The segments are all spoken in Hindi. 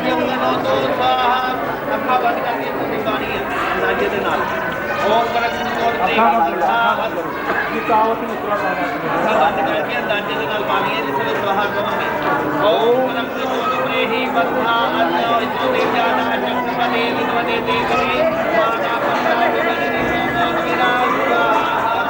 धान्यम गणोतो स्वाहा अखा बंद करके पूरी गानी है अंदाजे दे नाल ओम कलकुन कोर स्वाहा कितावत में थोड़ा अखा बंद करके अंदाजे दे नाल पानी है जिसमें स्वाहा कहोगे ओम कलकुन कोर ही बद्धा अन्नो इतने ज्यादा चक्रपति विद्वते देवी माता पंडा विनती ओम विराज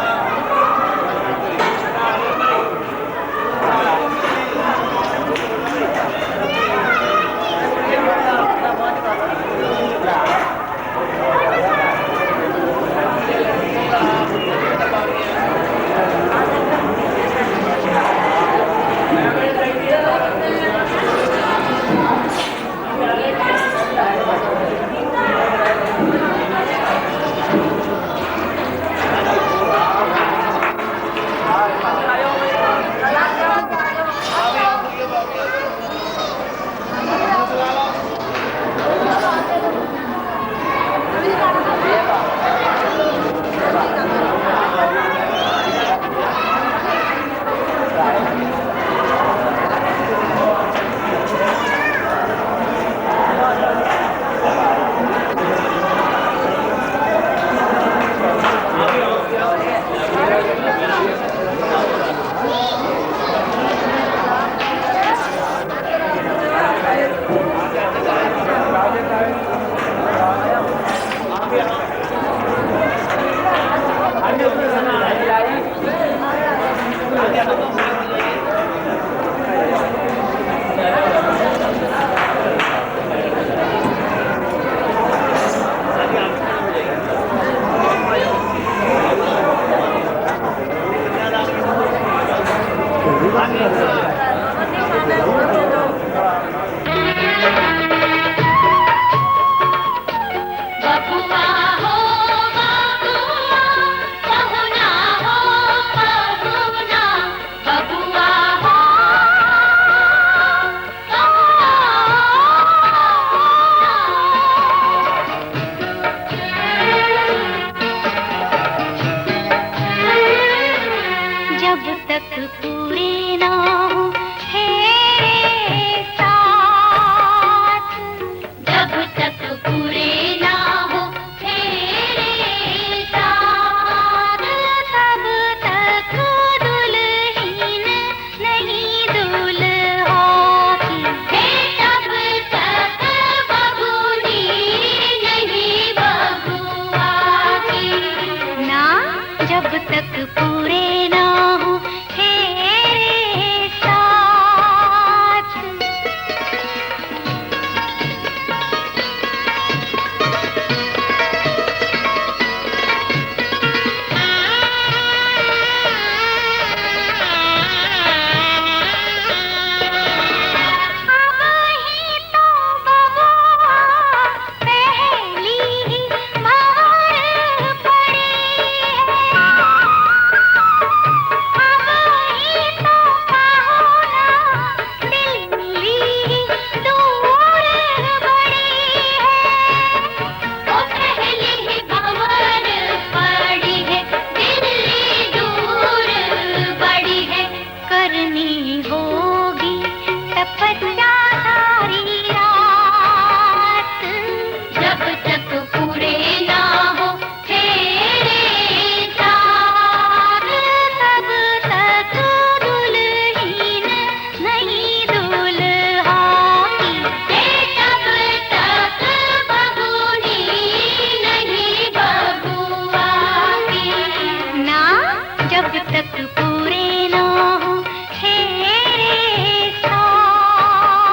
जब तक पूरे ना हो तेरे साथ।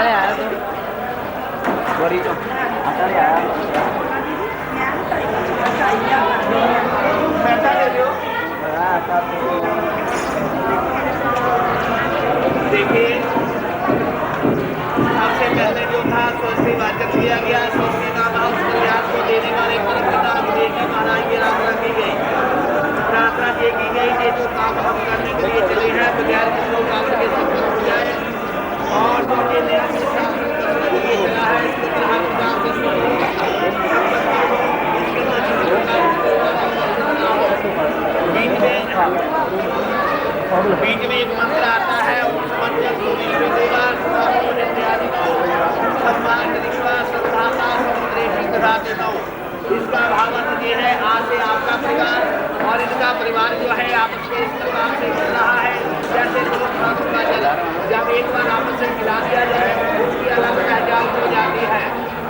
आया तो बड़ी तो आता है आया पैसा दे दो। देखिए सबसे पहले जो था स्वस्ति वाचक किया गया, स्वस्ति नाम उस कल्याण को देने वाले परम पिता विवेकी महाराज की आराधना की गई। प्रार्थना ये की गई कि जो काम हम करने के लिए चले हैं बगैर किसी काम के सफल हो जाए, और जो ये नया शिक्षा करने के लिए चला है इसके तरह काम से बीच में एक मंत्र आता है, उस मंत्र को विश्व देवा इत्यादि सम्मान श्रद्धाता समुद्रेशी दधाते नौ। इसका भावार्थ ये है, आज से आपका परिवार और इनका परिवार जो है आपस में इस प्रकार से मिल रहा है जैसे दो खानों का जल जब एक बार आपस में मिला दिया जाए उसकी अलग पहचान हो जाती है।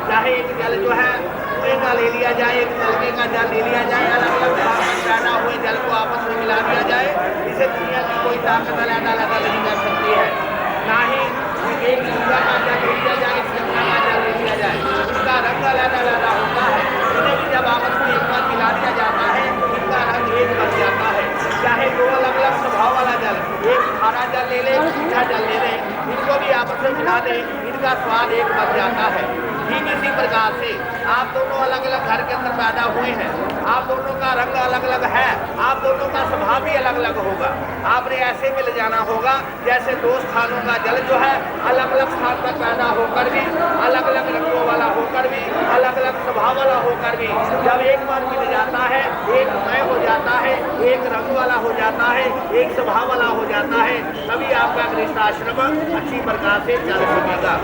चाहे एक जल जो है कुएं का ले लिया जाए, एक नलके का जल ले लिया जाए, अलग अलग पैदा हुए जल को आपस में मिला दिया जाए, इसे दुनिया की कोई ताकत अलग अलग नहीं कर सकती है। ना ही एक गंगा का जल ले लिया जाए, एक गंगा का जल ले लिया जाए, इसका रंग अलग अलग होता है। इन्हें भी जब आपस में एक बार मिला दिया जाता है इनका रंग एक बन जाता है। चाहे दो अलग अलग स्वभाव वाला जल, एक खारा जल ले ले, मीठा जल ले ले, इनको भी आपस में मिला दे, इनका स्वाद एक बन जाता है। ठीक इसी प्रकार से आप दोनों अलग अलग घर के अंदर पैदा हुए हैं, आप दोनों का रंग अलग अलग है, आप दोनों का स्वभाव भी अलग अलग होगा। आपने ऐसे मिल जाना होगा जैसे दो स्थानों का जल जो है अलग अलग स्थान पर पैदा होकर भी, अलग अलग रंगों वाला होकर भी, अलग अलग स्वभाव वाला होकर भी जब एक बार मिल जाता है, एक मय हो जाता है, एक रंग वाला हो जाता है, एक स्वभाव वाला हो जाता है, तभी आपका गृहस्थाश्रम अच्छी प्रकार से चल सकेगा।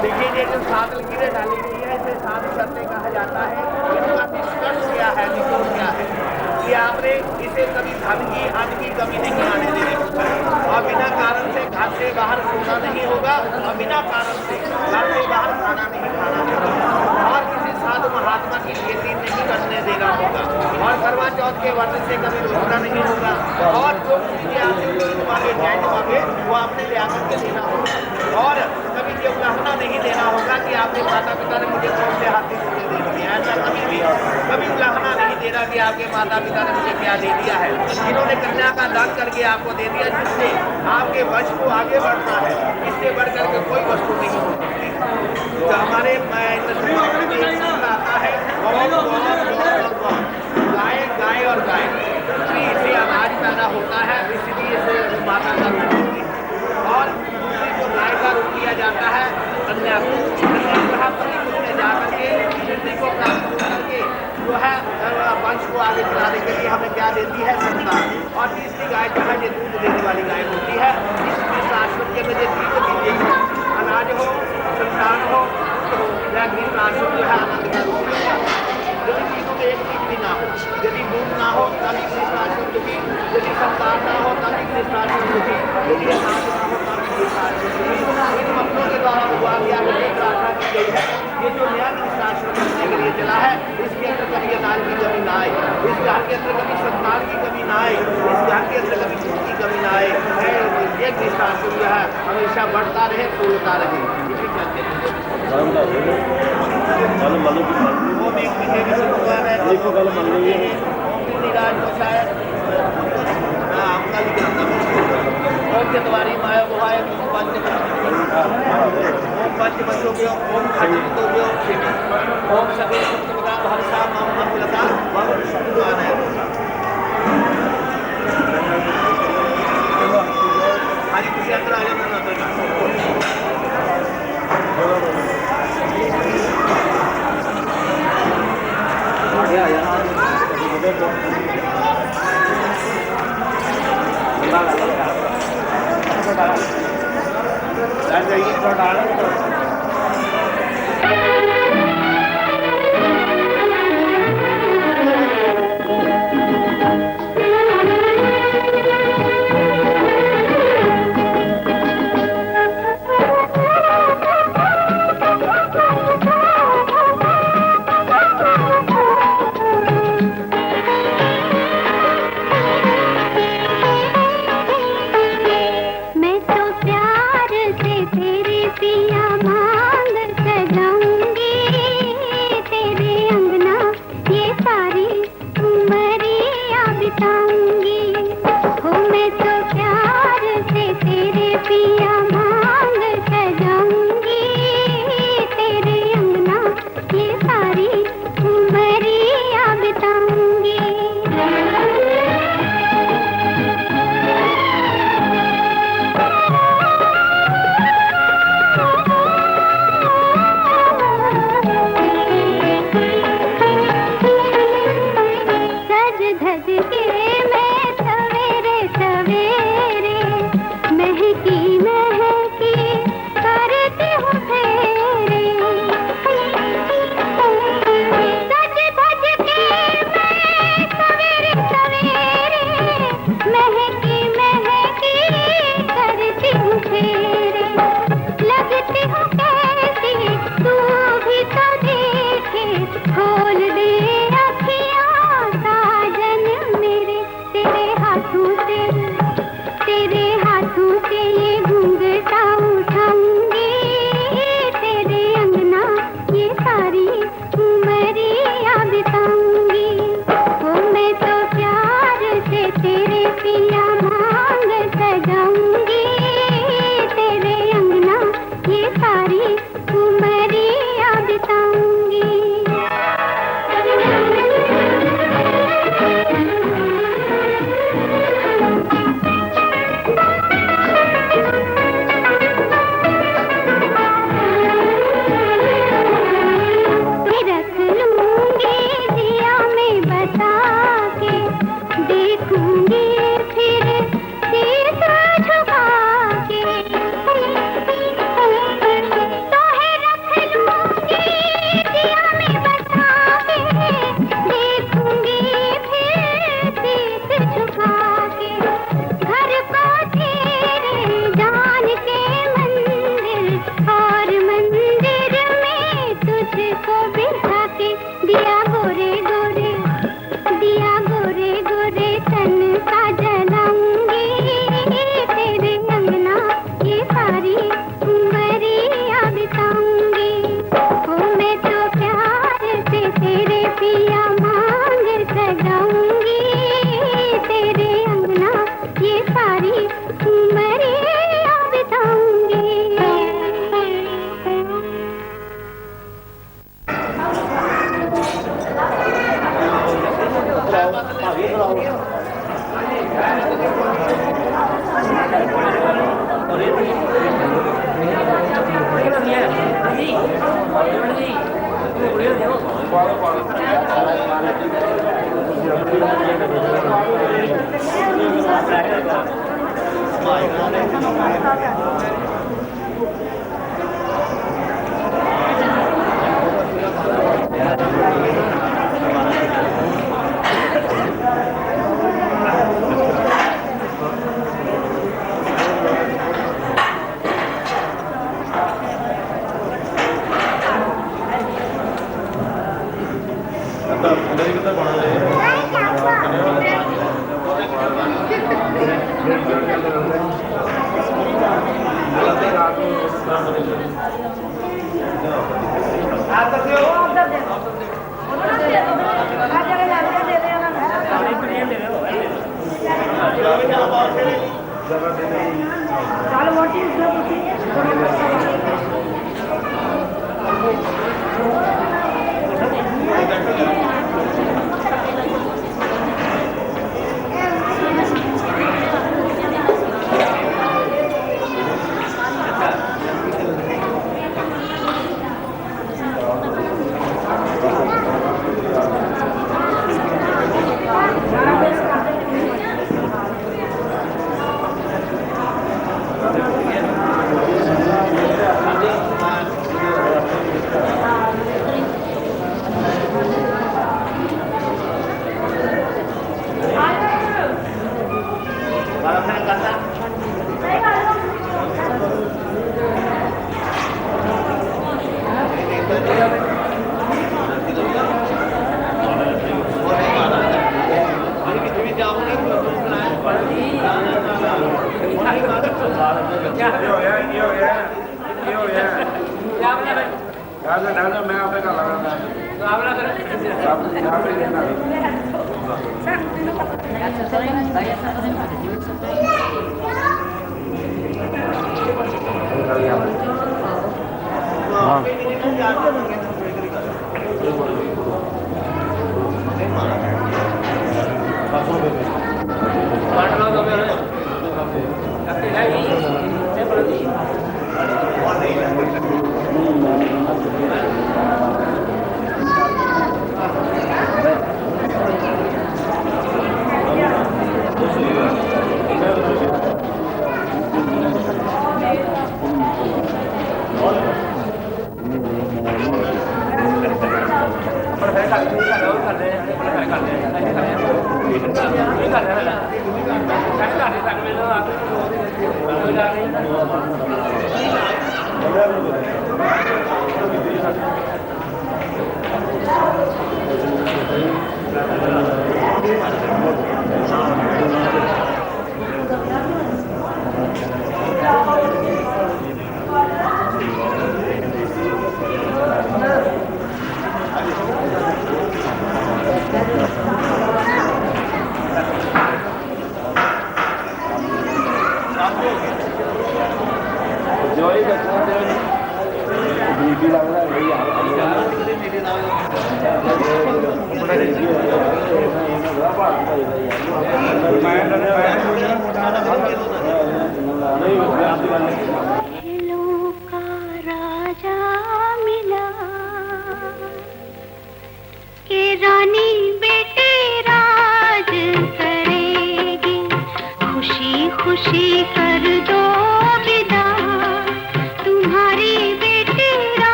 देखिए ये जो सात लकीरें डाली गई है इसे सात शर्तें कहा जाता है। इसका निष्कर्ष क्या है, निचोड़ क्या है कि आपने इसे कभी धन की अन्न की कमी नहीं आने देनी होगी, और बिना कारण से घर से बाहर सोना नहीं होगा, और बिना कारण से घर से बाहर खाना नहीं खाना होगा, और किसी साधु महात्मा की खेती नहीं करने देना होगा, और करवा चौथ के व्रत से कभी रोकना नहीं होगा, और जो भी आपने मांगे जायज मांगे वो आपने ले आकर के देना होगा, और कभी ये उलाहना नहीं देना होगा कि आपके माता पिता ने मुझे कौन से हाथी को दे दिया, ऐसा कभी उलाहना नहीं देना कि आपके माता पिता ने मुझे क्या दे दिया है। इन्होंने कन्या का दान करके आपको दे दिया जिससे आपके वंश को आगे बढ़ना है, इससे बढ़ करके कोई वस्तु नहीं हो सकती। तो हमारे आता है गाय गाय और गाय इससे अनाज पैदा होता है, इसलिए इसे माता का रूप होती है। और दूसरी जो गाय का रूप लिया जाता है कन्या को, पति जा करके वृद्धि को प्राप्त करके जो है वंश को आगे चलाने के लिए हमें क्या देती है, संतान। और तीसरी गाय जो है ये दूध देने वाली गाय होती है। इस आश्रम के अंदर अनाज हो, संतान हो, या आश्रम जो है आनंद का रूप है। यदि तीनों में एक चीज भी ना हो, यदि दूध ना हो तभी गृहस्थाश्रम दुखी, यदि संतान ना हो तभी गृहस्थाश्रम दुखी, यदि अनाज ना हो तभी गृहस्थाश्रम दुखी। इन मंत्रों के द्वारा हुआ क्या प्रार्थना की गई है, ये जो नया गृहस्थाश्रम करने के लिए चला है इसके अंदर कभी अनाज की कमी ना आए, इस घर के अंदर कभी संतान की कमी ना आए, इस घर के अंदर कभी दूध की कमी ना आए। ये गृहस्थाश्रम जो है हमेशा बढ़ता रहे, फूलता रहे। इसी कहते हैं ओम चतवारी माया गुहाय पंच बचोगे, ओम खंडोगे, ओम सभी सप्तमगा भरसा मम मंगलता मम शुद्धानय। हरि खुशी अंदर आ जाना ਚੱਲ ਮੋਟੀ ਉਸਨੇ ਪੁੱਛੀ मैं आपने कर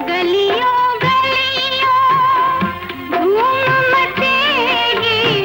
गलियों गलियों धूम मचेगी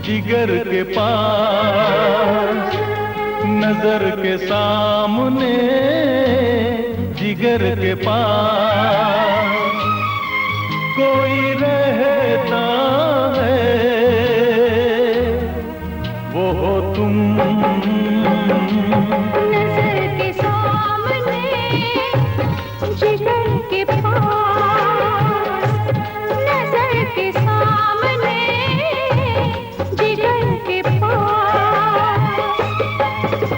जिगर के पास, नजर के सामने जिगर के पास कोई रहता है, वो हो तुम। नजर के सामने जिगर के पास, नजर के सामने जिगर के पास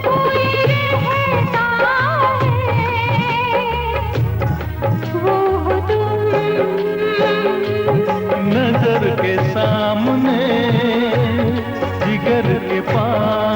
कोई रहता है, वो हो तुम। नजर के सामने जिगर के पास।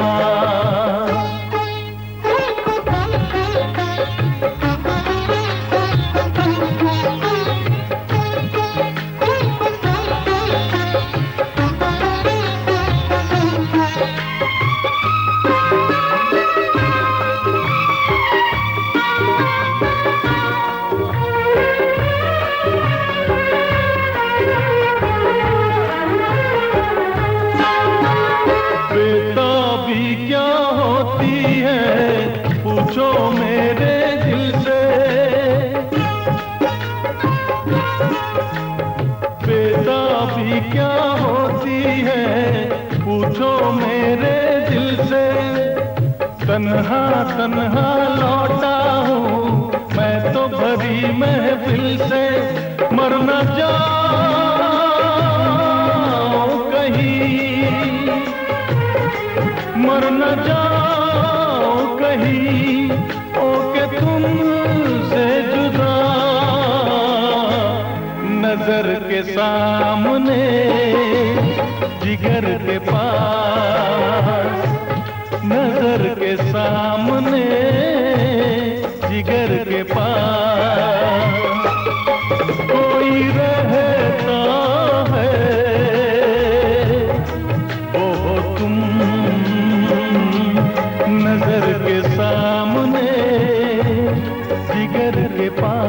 बेताबी क्या होती है पूछो मेरे दिल से, बेताबी क्या होती है पूछो मेरे दिल से। तन्हा तन्हा लौटा हूँ मैं तो भरी महफिल से, मर न जाऊं कहीं, मर न जाओ कहीं ओके तुमसे जुदा। नजर के सामने जिगर के पास, नजर के सामने जिगर के पास कोई रहता है, वो हो तुम। नजर के सामने जिगर के पास।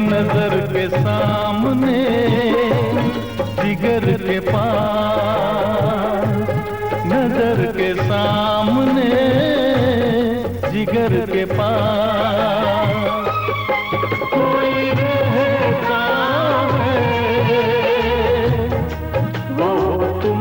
नजर के सामने जिगर के पास, नजर के सामने जिगर के पास कोई रहता है, वो तुम।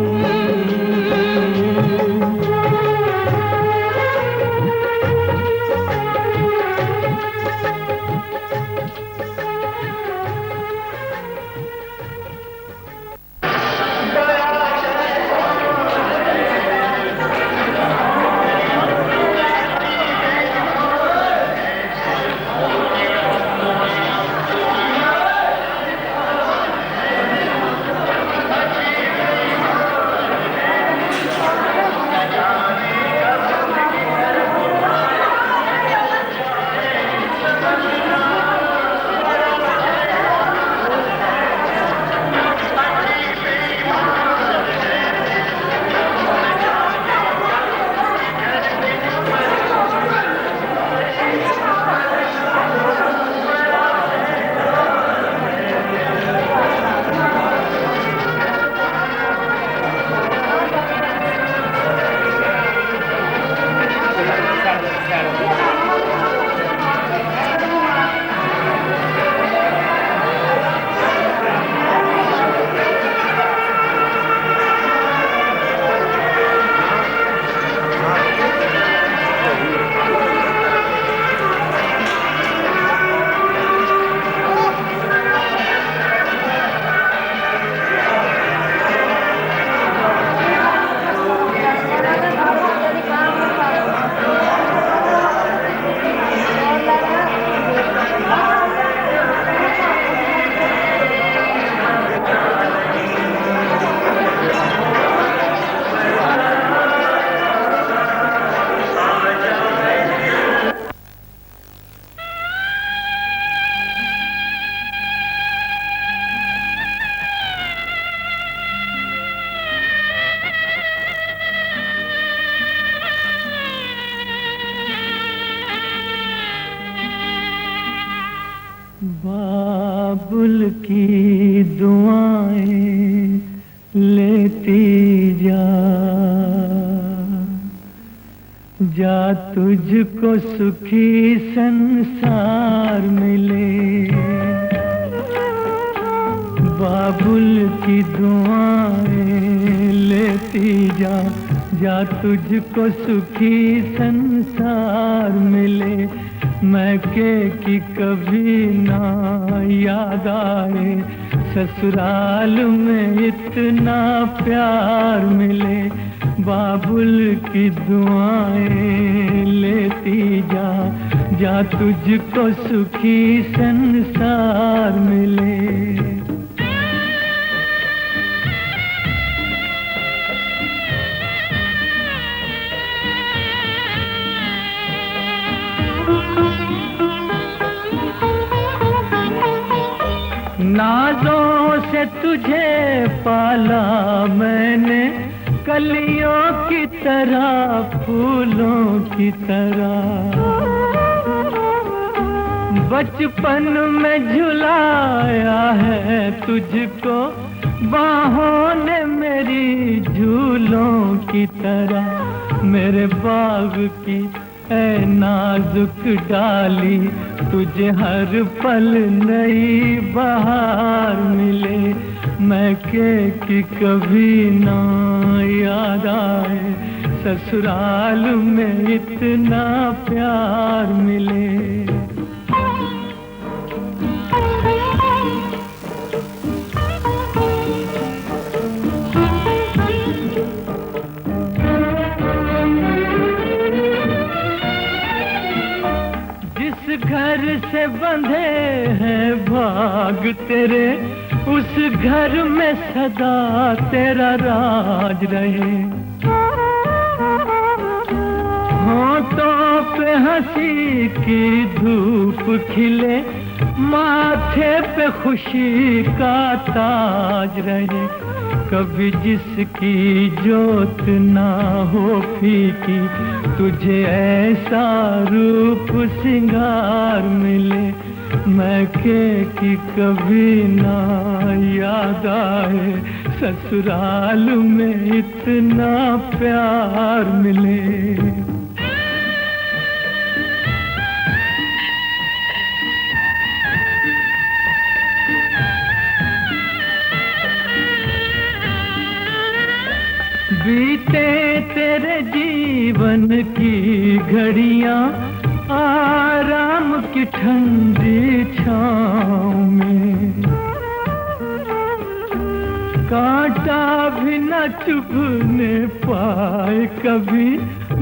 बाबुल की दुआएं लेती जा, जा तुझको सुखी संसार मिले। बाबुल की दुआएं लेती जा, जा तुझको सुखी संसार मिले। मैके की कभी ना याद आए, ससुराल में इतना प्यार मिले। बाबुल की दुआएं लेती जा, जा तुझको सुखी संसार मिले। नाज़ों से तुझे पाला मैंने, कलियों की तरह फूलों की तरह। बचपन में झुलाया है तुझको बाहों ने मेरी झूलों की तरह। मेरे बाग की ऐ नाजुक डाली, तुझे हर पल नई बहार मिले। मैके की कभी ना याद आए, ससुराल में इतना प्यार मिले। घर से बंधे हैं भाग तेरे, उस घर में सदा तेरा राज रहे। होठों पे हंसी की धूप खिले, माथे पे खुशी का ताज रहे। कभी जिसकी जोत ना हो फीकी, तुझे ऐसा रूप सिंगार मिले। मैके की कभी ना याद आए, ससुराल में इतना प्यार मिले। बीते तेरे जीवन की घड़ियां आराम की ठंडी छाँव में, कांटा भी न चुभने पाए कभी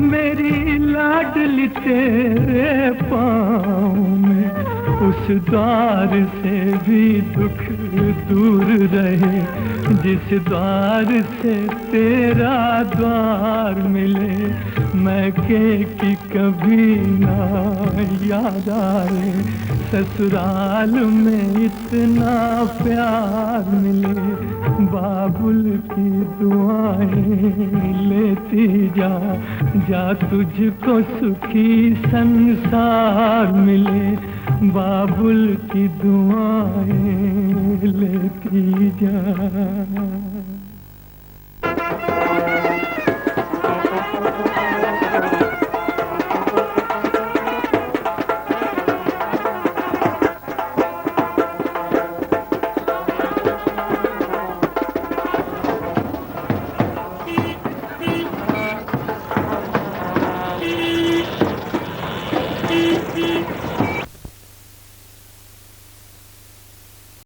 मेरी लाडली तेरे पाँव में। उस द्वार से भी दुख दूर रहे, जिस द्वार से तेरा द्वार मिले। मैके की कभी ना याद आए, ससुराल में इतना प्यार मिले। बाबुल की दुआएं लेती जा, जा तुझको सुखी संसार मिले। बाबुल की दुआएं लेती जा।